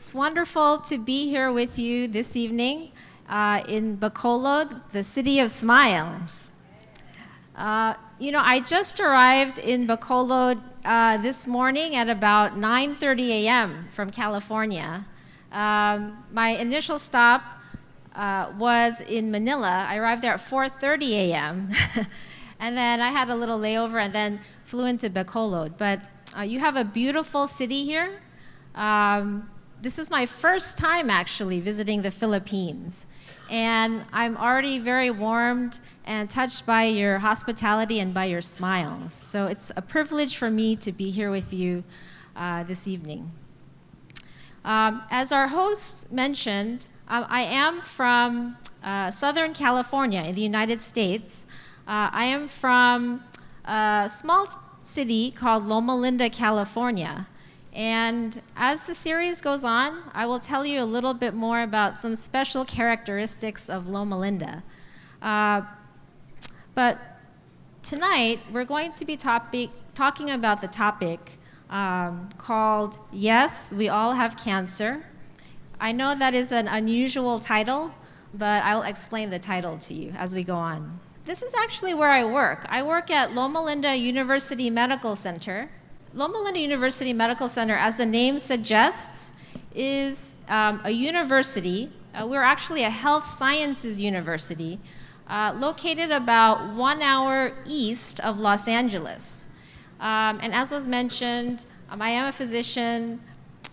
It's wonderful to be here with you this evening in Bacolod, the city of smiles. I just arrived in Bacolod this morning at about 9:30 a.m. from California. My initial stop was in Manila. I arrived there at 4:30 a.m. And then I had a little layover and then flew into Bacolod. But you have a beautiful city here. This is my first time actually visiting the Philippines. And I'm already very warmed and touched by your hospitality and by your smiles. So it's a privilege for me to be here with you this evening. As our host mentioned, I am from Southern California in the United States. I am from a small city called Loma, California. And as the series goes on, I will tell you a little bit more about some special characteristics of Loma. But tonight, we're going to be talking about the topic called Yes, We All Have Cancer. I know that is an unusual title, but I will explain the title to you as we go on. This is actually where I work. I work at Loma University Medical Center. Loma University Medical Center, as the name suggests, is a university. We're actually a health sciences university located about 1 hour east of Los Angeles. And as was mentioned, I am a physician.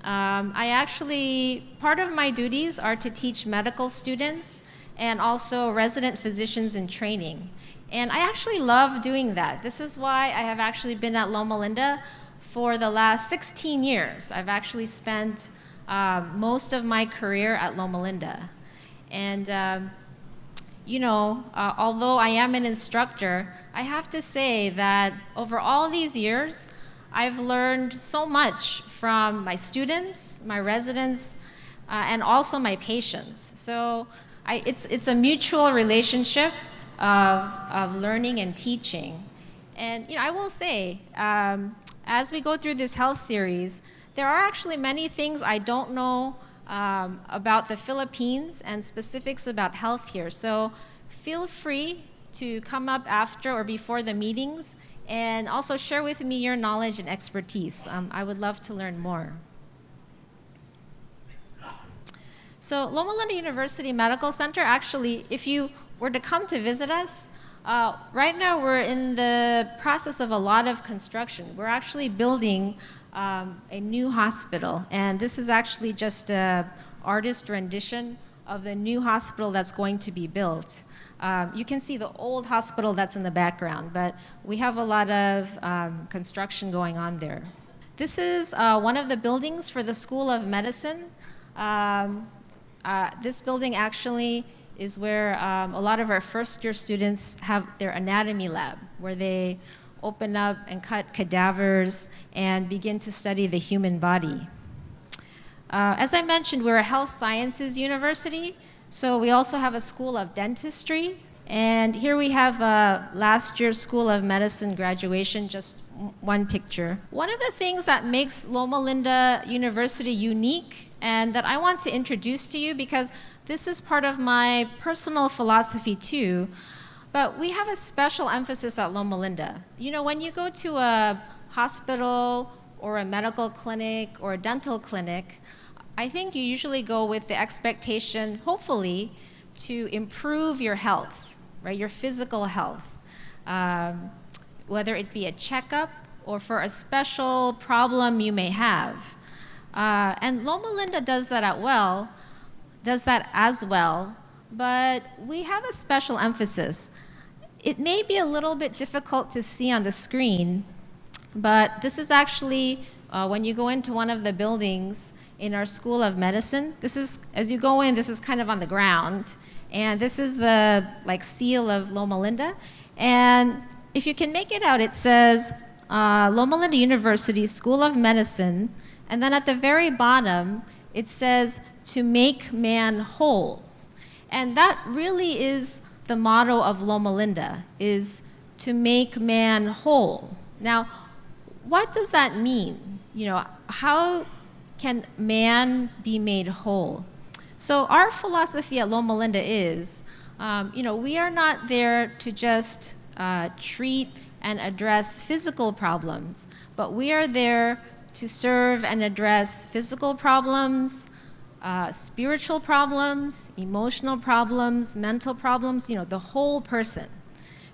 Part of my duties are to teach medical students and also resident physicians in training. And I actually love doing that. This is why I have actually been at Loma for the last 16 years. I've actually spent most of my career at Loma. And, although I am an instructor, I have to say that over all these years, I've learned so much from my students, my residents, and also my patients. So it's a mutual relationship of learning and teaching. And I will say, as we go through this health series, there are actually many things I don't know about the Philippines and specifics about health here. So feel free to come up after or before the meetings and also share with me your knowledge and expertise. I would love to learn more. So Loma University Medical Center, actually, if you were to come to visit us, right now we're in the process of a lot of construction. We're actually building a new hospital, and this is actually just an artist rendition of the new hospital that's going to be built. You can see the old hospital that's in the background, but we have a lot of construction going on there. This is one of the buildings for the School of Medicine. This building actually is where a lot of our first-year students have their anatomy lab, where they open up and cut cadavers and begin to study the human body. As I mentioned, we're a health sciences university, so we also have a school of dentistry. And here we have last year's School of Medicine graduation, just one picture. One of the things that makes Loma University unique and that I want to introduce to you, because this is part of my personal philosophy too, but we have a special emphasis at Loma. When you go to a hospital or a medical clinic or a dental clinic, I think you usually go with the expectation, hopefully, to improve your health, right? Your physical health, whether it be a checkup or for a special problem you may have. And Loma does that as well, but we have a special emphasis. It may be a little bit difficult to see on the screen, but this is actually when you go into one of the buildings in our School of Medicine. This is, as you go in, this is kind of on the ground, and this is the seal of Loma. And if you can make it out, it says Loma University School of Medicine, and then at the very bottom, it says to make man whole. And that really is the motto of Loma, is to make man whole. Now, what does that mean? How can man be made whole? So our philosophy at Loma Linda is, we are not there to just treat and address physical problems, but we are there to serve and address physical problems, spiritual problems, emotional problems, mental problems, the whole person.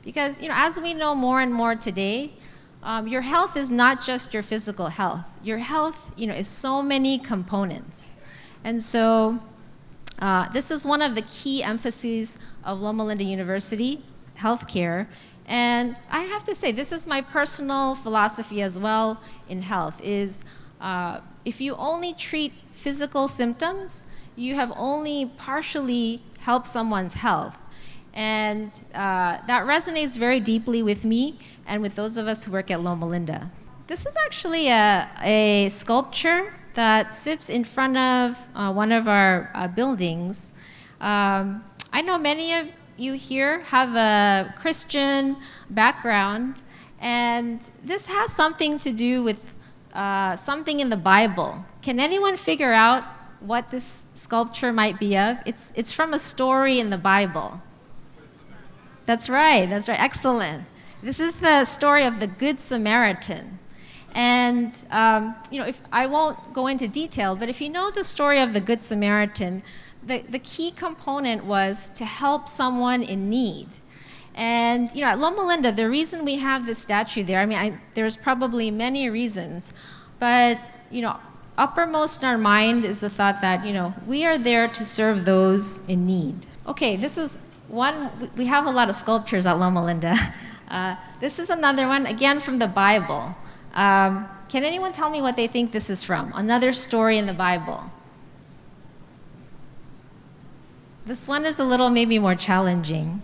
Because, as we know more and more today, your health is not just your physical health. Your health, is so many components. And so this is one of the key emphases of Loma Linda University, healthcare. And I have to say, this is my personal philosophy as well in health, is if you only treat physical symptoms, you have only partially helped someone's health. And that resonates very deeply with me and with those of us who work at Loma Linda. This is actually a sculpture that sits in front of one of our buildings. I know many of you here have a Christian background, and this has something to do with something in the Bible. Can anyone figure out what this sculpture might be of? It's from a story in the Bible. That's right, excellent. This is the story of the Good Samaritan. And, if I won't go into detail, but if you know the story of the Good Samaritan, the key component was to help someone in need. And, at Loma Linda, the reason we have this statue there, there's probably many reasons, but, uppermost in our mind is the thought that, we are there to serve those in need. Okay, this is one, we have a lot of sculptures at Loma Linda. This is another one, again from the Bible. Can anyone tell me what they think this is from? Another story in the Bible. This one is a little maybe more challenging.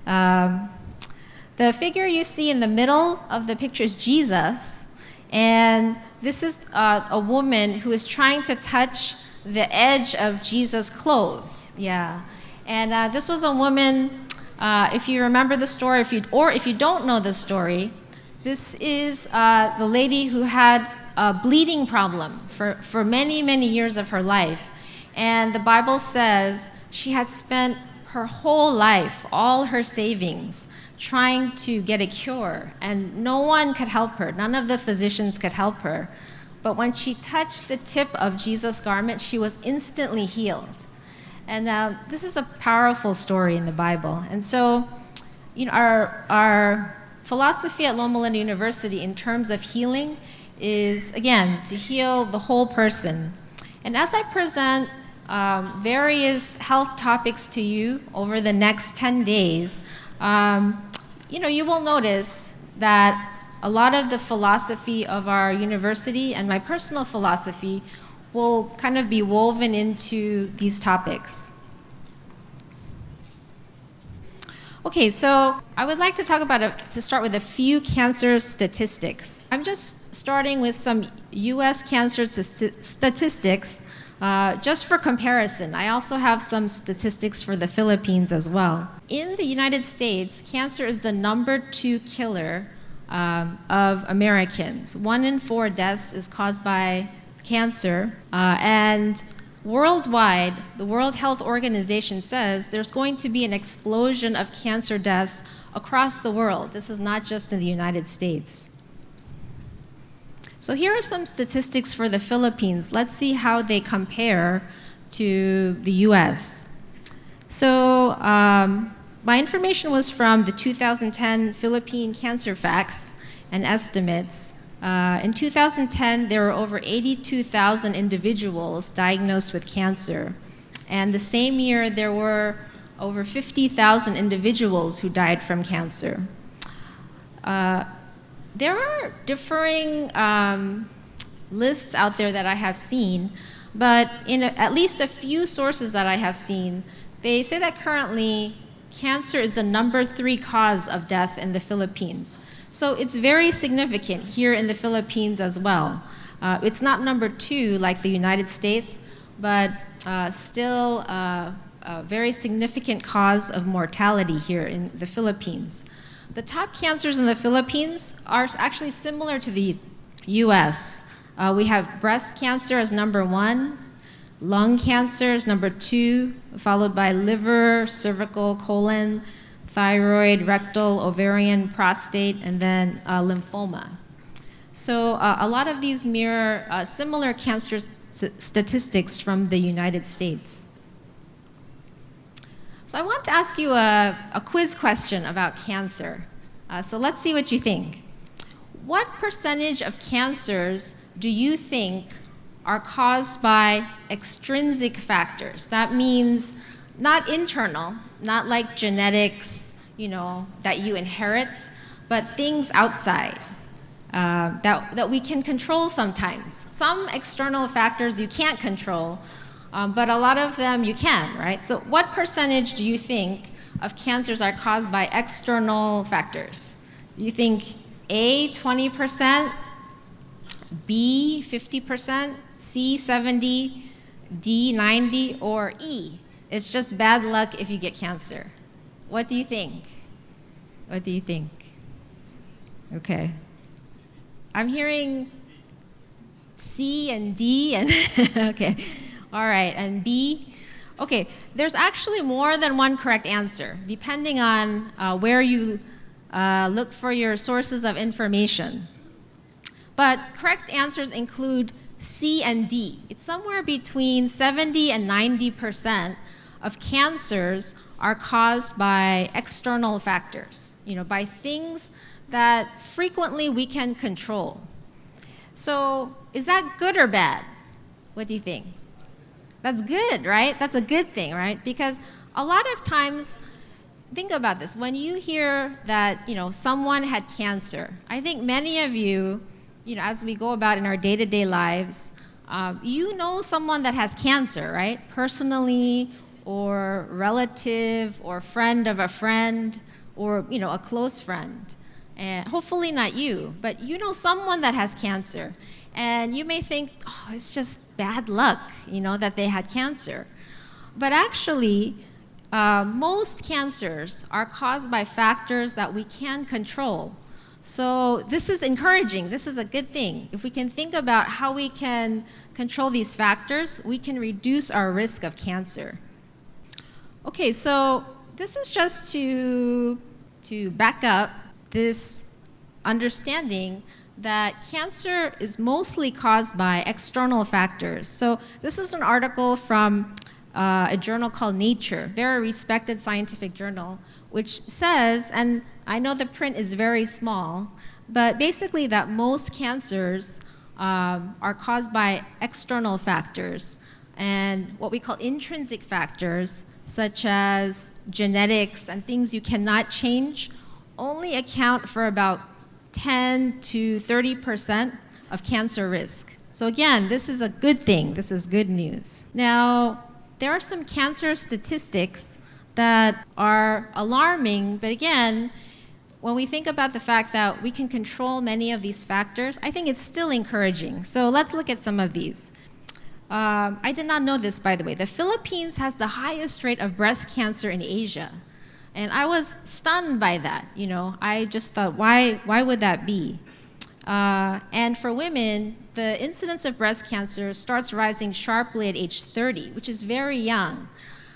The figure you see in the middle of the picture is Jesus, and this is a woman who is trying to touch the edge of Jesus' clothes. Yeah, and this was a woman. If you remember the story, if you don't know the story, this is the lady who had a bleeding problem for many, many years of her life. And the Bible says she had spent her whole life, all her savings, trying to get a cure. And no one could help her. None of the physicians could help her. But when she touched the tip of Jesus' garment, she was instantly healed. And this is a powerful story in the Bible. And so, our philosophy at Loma Linda University in terms of healing is, again, to heal the whole person. And as I present various health topics to you over the next 10 days, you will notice that a lot of the philosophy of our university and my personal philosophy will kind of be woven into these topics. Okay, so I would like to start with a few cancer statistics. I'm just starting with some US cancer statistics just for comparison. I also have some statistics for the Philippines as well. In the United States, cancer is the number 2 killer of Americans. 1 in 4 deaths is caused by cancer, and worldwide, the World Health Organization says there's going to be an explosion of cancer deaths across the world. This is not just in the United States. So here are some statistics for the Philippines. Let's see how they compare to the US. So my information was from the 2010 Philippine Cancer Facts and Estimates. In 2010, there were over 82,000 individuals diagnosed with cancer. And the same year, there were over 50,000 individuals who died from cancer. There are differing lists out there that I have seen, but in at least a few sources that I have seen, they say that currently cancer is the number 3 cause of death in the Philippines. So it's very significant here in the Philippines as well. It's not number 2 like the United States, but still a very significant cause of mortality here in the Philippines. The top cancers in the Philippines are actually similar to the US. We have breast cancer as number 1, lung cancer is number 2, followed by liver, cervical, colon, thyroid, rectal, ovarian, prostate, and then lymphoma. So a lot of these mirror similar cancer statistics from the United States. So I want to ask you a quiz question about cancer. So let's see what you think. What percentage of cancers do you think are caused by extrinsic factors? That means not internal, not like genetics, that you inherit, but things outside that we can control sometimes. Some external factors you can't control, but a lot of them you can, right? So what percentage do you think of cancers are caused by external factors? You think A, 20%, B, 50%, C, 70%, D, 90%, or E, it's just bad luck if you get cancer? What do you think? What do you think? Okay. I'm hearing C and D and okay. All right, and B. Okay, there's actually more than one correct answer, depending on where you look for your sources of information. But correct answers include C and D. It's somewhere between 70 and 90% of cancers are caused by external factors, by things that frequently we can control. So is that good or bad? What do you think? That's good, right? That's a good thing, right? Because a lot of times, think about this. When you hear that, someone had cancer, I think many of you, as we go about in our day-to-day lives, someone that has cancer, right? Personally, or relative, or friend of a friend, or, a close friend. And hopefully not you, but someone that has cancer. And you may think, oh, it's just bad luck, that they had cancer. But actually, most cancers are caused by factors that we can control. So this is encouraging. This is a good thing. If we can think about how we can control these factors, we can reduce our risk of cancer. Okay, so this is just to back up this understanding that cancer is mostly caused by external factors. So this is an article from a journal called Nature, very respected scientific journal, which says, and I know the print is very small, but basically that most cancers are caused by external factors, and what we call intrinsic factors, such as genetics and things you cannot change, only account for about 10 to 30% of cancer risk. So again, this is a good thing. This is good news. Now, there are some cancer statistics that are alarming, but again, when we think about the fact that we can control many of these factors, I think it's still encouraging. So let's look at some of these. I did not know this, by the way. The Philippines has the highest rate of breast cancer in Asia. And I was stunned by that. I just thought, why would that be? And for women, the incidence of breast cancer starts rising sharply at age 30, which is very young.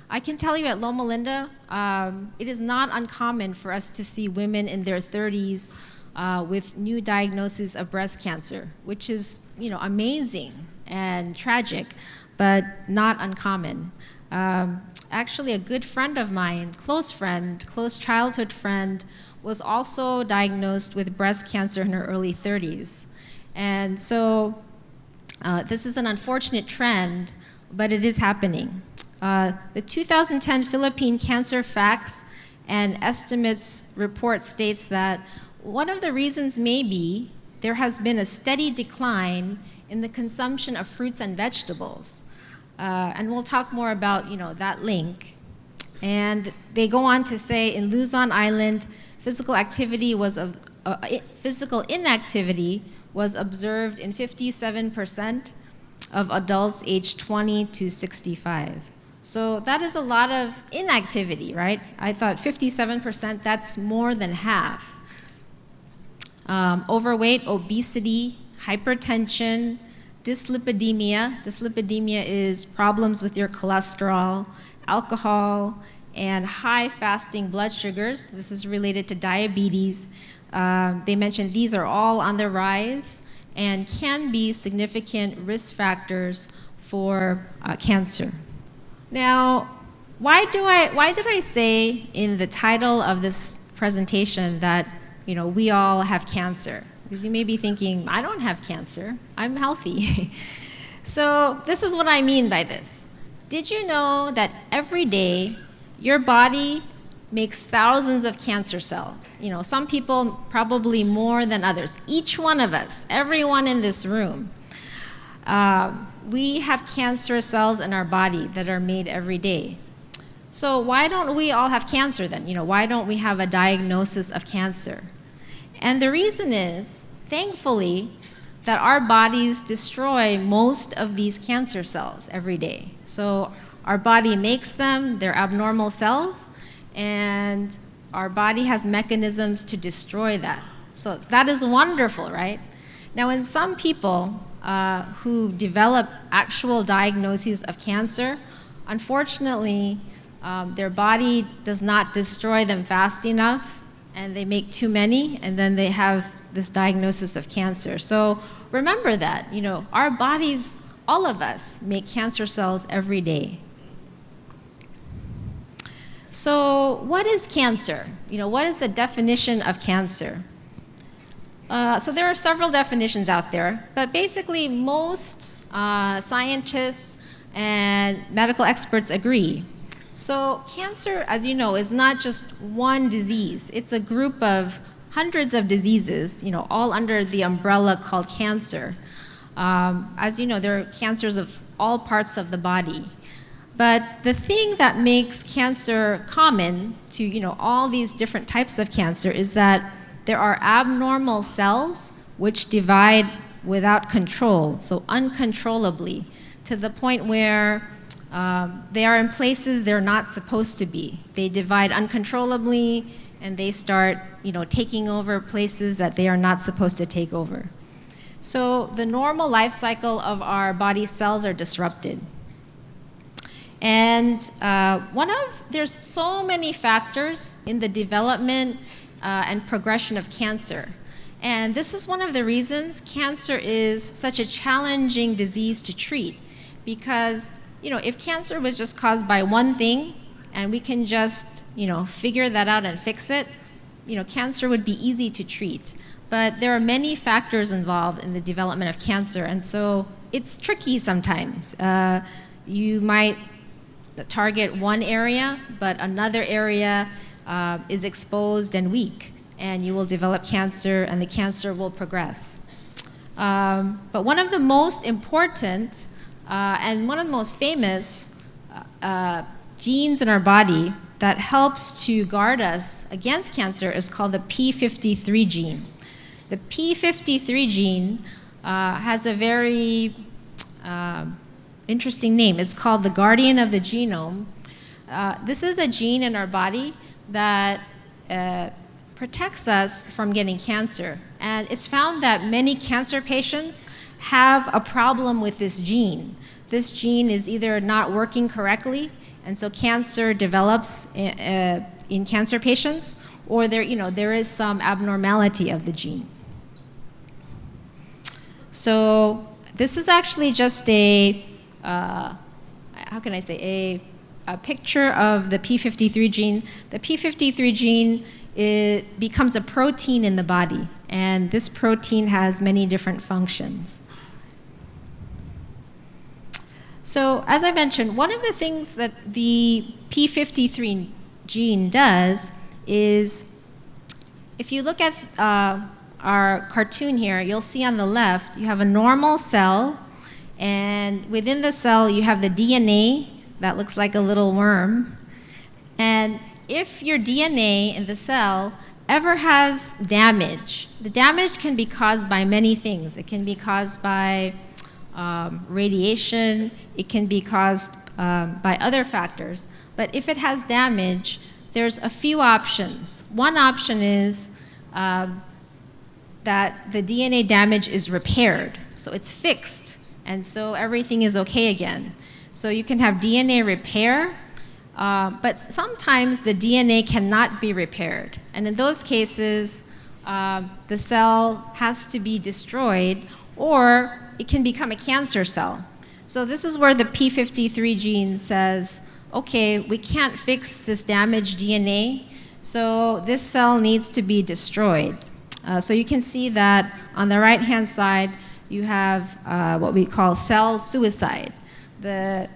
I can tell you at Loma Linda, it is not uncommon for us to see women in their 30s with new diagnoses of breast cancer, which is, amazing and tragic, but not uncommon. Actually, a good friend of mine, close childhood friend, was also diagnosed with breast cancer in her early 30s. And so this is an unfortunate trend, but it is happening. The 2010 Philippine Cancer Facts and Estimates report states that one of the reasons may be there has been a steady decline in the consumption of fruits and vegetables. And we'll talk more about that link. And they go on to say in Luzon Island, physical inactivity was observed in 57% of adults aged 20 to 65. So that is a lot of inactivity, right? I thought 57%, that's more than half. Overweight, obesity, hypertension, dyslipidemia. Dyslipidemia is problems with your cholesterol, alcohol, and high fasting blood sugars. This is related to diabetes. They mentioned these are all on the rise and can be significant risk factors for cancer. Now, why did I say in the title of this presentation that we all have cancer? Because you may be thinking, I don't have cancer, I'm healthy. So this is what I mean by this. Did you know that every day your body makes thousands of cancer cells? Some people probably more than others. Each one of us, everyone in this room, we have cancer cells in our body that are made every day. So why don't we all have cancer then? Why don't we have a diagnosis of cancer? And the reason is, thankfully, that our bodies destroy most of these cancer cells every day. So our body makes them, they're abnormal cells, and our body has mechanisms to destroy that. So that is wonderful, right? Now, in some people who develop actual diagnoses of cancer, unfortunately, their body does not destroy them fast enough, and they make too many, and then they have this diagnosis of cancer. So remember that, our bodies, all of us, make cancer cells every day. So what is cancer? What is the definition of cancer? So there are several definitions out there, but basically most scientists and medical experts agree. So cancer, as you know, is not just one disease. It's a group of hundreds of diseases, all under the umbrella called cancer. As you know, there are cancers of all parts of the body. But the thing that makes cancer common to all these different types of cancer is that there are abnormal cells which divide without control, so uncontrollably, to the point where they are in places they're not supposed to be. They divide uncontrollably, and they start taking over places that they are not supposed to take over. So the normal life cycle of our body cells are disrupted. And there's so many factors in the development and progression of cancer. And this is one of the reasons cancer is such a challenging disease to treat. Because, if cancer was just caused by one thing, and we can just, figure that out and fix it, cancer would be easy to treat. But there are many factors involved in the development of cancer, and so it's tricky sometimes. You might target one area, but another area is exposed and weak, and you will develop cancer, and the cancer will progress. But one of the most important and one of the most famous genes in our body that helps to guard us against cancer is called the p53 gene. The p53 gene has a very interesting name. It's called the guardian of the genome. This is a gene in our body that protects us from getting cancer. And it's found that many cancer patients have a problem with this gene. This gene is either not working correctly, and so cancer develops in cancer patients, or there is some abnormality of the gene. So this is actually just a picture of the p53 gene. The p53 gene, it becomes a protein in the body, and this protein has many different functions. So as I mentioned, one of the things that the p53 gene does is, if you look at our cartoon here, you'll see on the left, you have a normal cell, and within the cell you have the DNA that looks like a little worm. And if your DNA in the cell ever has damage, the damage can be caused by many things. It can be caused by radiation, it can be caused by other factors. But if it has damage, there's a few options. One option is that the DNA damage is repaired, so it's fixed, and so everything is okay again. So you can have DNA repair, but sometimes the DNA cannot be repaired. And in those cases, the cell has to be destroyed, or it can become a cancer cell. So this is where the p53 gene says, okay, we can't fix this damaged DNA, so this cell needs to be destroyed. So you can see that on the right-hand side, you have what we call cell suicide. The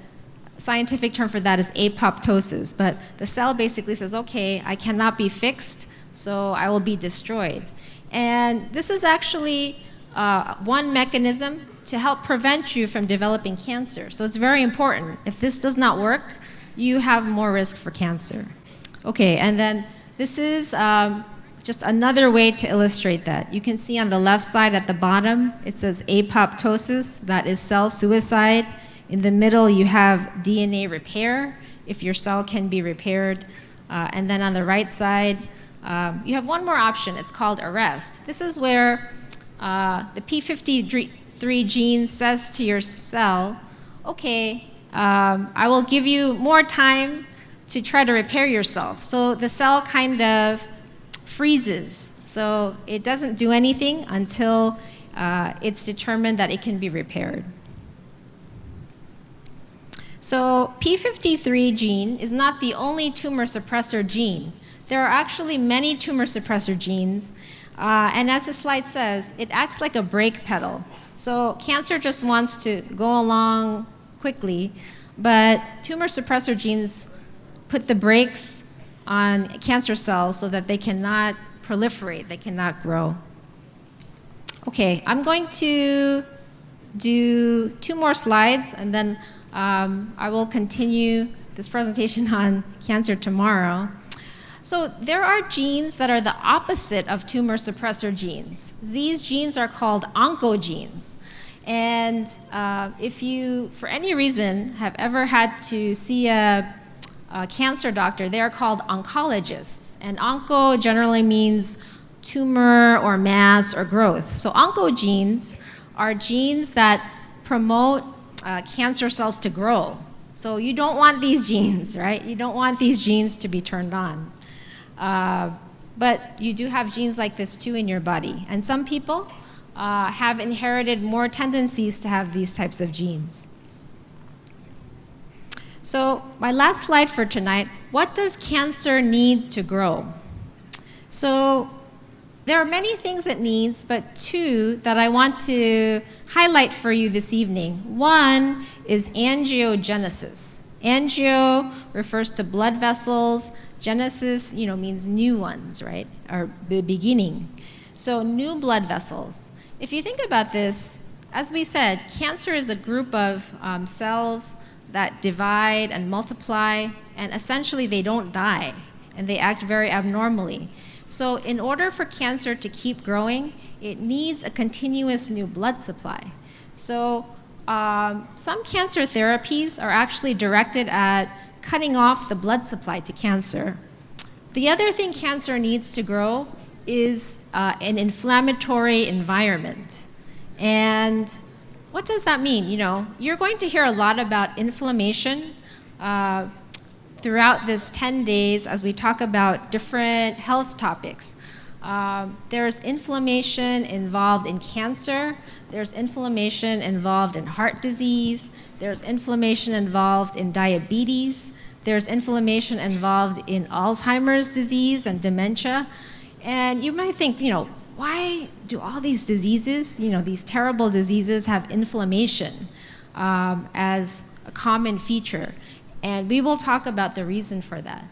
scientific term for that is apoptosis, but the cell basically says, okay, I cannot be fixed, so I will be destroyed. And this is actually one mechanism to help prevent you from developing cancer. So it's very important. If this does not work, you have more risk for cancer. Okay, and then this is just another way to illustrate that. You can see on the left side at the bottom, it says apoptosis, that is cell suicide. In the middle, you have DNA repair, if your cell can be repaired. And then on the right side, you have one more option. It's called arrest. This is where the p53 gene says to your cell, okay, I will give you more time to try to repair yourself. So the cell kind of freezes. So it doesn't do anything until it's determined that it can be repaired. So p53 gene is not the only tumor suppressor gene. There are actually many tumor suppressor genes, and as the slide says, it acts like a brake pedal. So cancer just wants to go along quickly, but tumor suppressor genes put the brakes on cancer cells so that they cannot proliferate, they cannot grow. Okay, I'm going to do 2 more slides, and then I will continue this presentation on cancer tomorrow. So there are genes that are the opposite of tumor suppressor genes. These genes are called oncogenes. And if you, for any reason, have ever had to see a cancer doctor, they are called oncologists. And onco generally means tumor or mass or growth. So oncogenes are genes that promote cancer cells to grow. So you don't want these genes, right? You don't want these genes to be turned on. But you do have genes like this too in your body. And some people have inherited more tendencies to have these types of genes. So my last slide for tonight, what does cancer need to grow? So there are many things it needs, but 2 that I want to highlight for you this evening. One is angiogenesis. Angio refers to blood vessels. Genesis, means new ones, right? Or the beginning. So new blood vessels. If you think about this, as we said, cancer is a group of cells that divide and multiply, and essentially they don't die, and they act very abnormally. So in order for cancer to keep growing, it needs a continuous new blood supply. So some cancer therapies are actually directed at cutting off the blood supply to cancer. The other thing cancer needs to grow is an inflammatory environment. And what does that mean? You're going to hear a lot about inflammation throughout this 10 days as we talk about different health topics. There's inflammation involved in cancer. There's inflammation involved in heart disease. There's inflammation involved in diabetes. There's inflammation involved in Alzheimer's disease and dementia. And you might think, why do all these diseases, these terrible diseases, have inflammation as a common feature? And we will talk about the reason for that.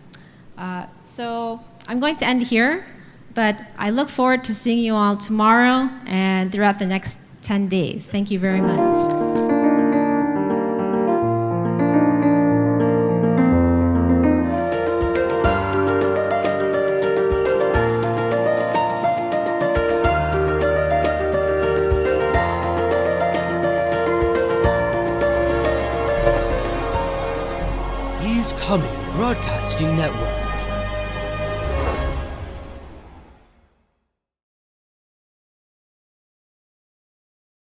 So I'm going to end here, but I look forward to seeing you all tomorrow and throughout the next 10 days. Thank you very much. Coming Broadcasting Network.